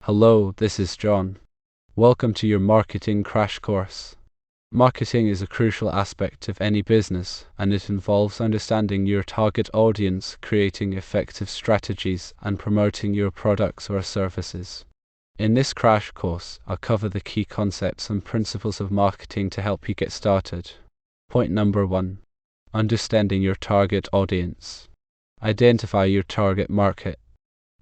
Hello, this is John. Welcome to your marketing crash course. Marketing is a crucial aspect of any business, and it involves understanding your target audience, creating effective strategies, and promoting your products or services. In this crash course, I'll cover the key concepts and principles of marketing to help you get started. Point number 1. Understanding your target audience. Identify your target market.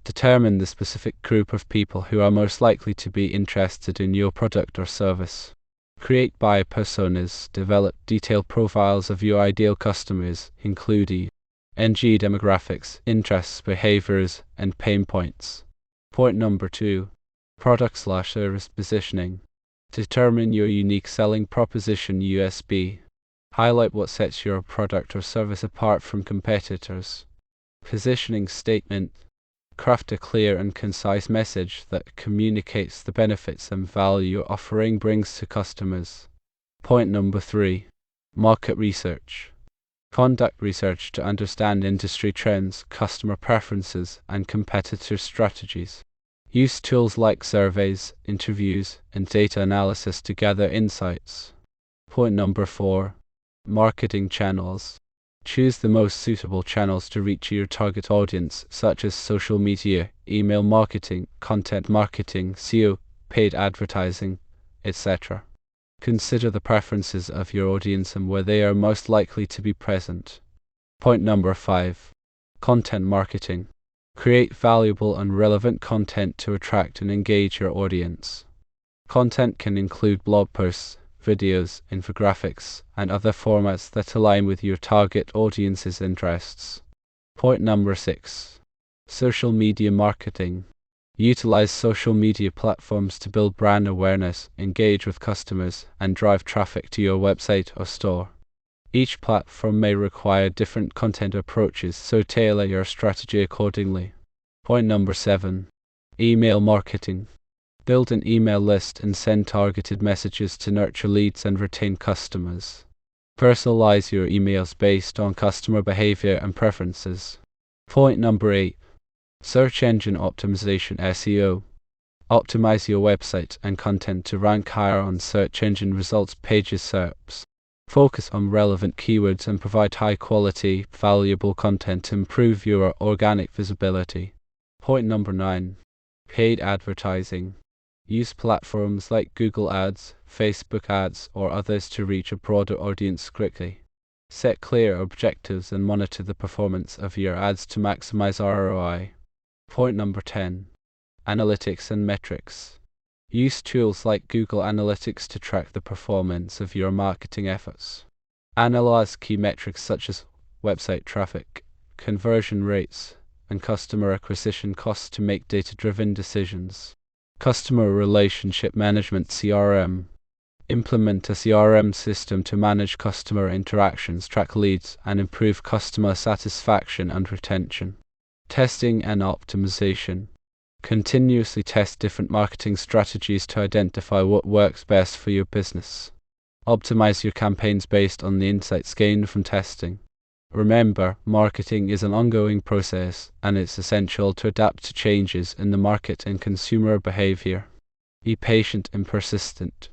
Determine the specific group of people who are most likely to be interested in your product or service. Create buyer personas. Develop detailed profiles of your ideal customers, including NG demographics, interests, behaviors, and pain points. Point number 2. Product/service positioning. Determine your unique selling proposition (USP). Highlight what sets your product or service apart from competitors. Positioning statement. Craft a clear and concise message that communicates the benefits and value your offering brings to customers. Point number 3. Market research. Conduct research to understand industry trends, customer preferences, and competitor strategies. Use tools like surveys, interviews, and data analysis to gather insights. Point number 4. Marketing channels. Choose the most suitable channels to reach your target audience, such as social media, email marketing, content marketing, SEO, paid advertising, etc. Consider the preferences of your audience and where they are most likely to be present. Point number 5. Content marketing. Create valuable and relevant content to attract and engage your audience. Content can include blog posts, videos, infographics, and other formats that align with your target audience's interests. Point number 6. Social media marketing. Utilize social media platforms to build brand awareness, engage with customers, and drive traffic to your website or store. Each platform may require different content approaches, so tailor your strategy accordingly. Point number 7. Email marketing. Build an email list and send targeted messages to nurture leads and retain customers. Personalize your emails based on customer behavior and preferences. Point number 8. Search engine optimization (SEO). Optimize your website and content to rank higher on search engine results pages (SERPs). Focus on relevant keywords and provide high-quality, valuable content to improve your organic visibility. Point number 9. Paid advertising. Use platforms like Google Ads, Facebook Ads, or others to reach a broader audience quickly. Set clear objectives and monitor the performance of your ads to maximize ROI. Point number 10. Analytics and metrics. Use tools like Google Analytics to track the performance of your marketing efforts. Analyze key metrics such as website traffic, conversion rates, and customer acquisition costs to make data-driven decisions. Customer Relationship Management (CRM). Implement a CRM system to manage customer interactions, track leads, and improve customer satisfaction and retention. Testing and optimization. Continuously test different marketing strategies to identify what works best for your business. Optimize your campaigns based on the insights gained from testing. Remember, marketing is an ongoing process, and it's essential to adapt to changes in the market and consumer behavior. Be patient and persistent.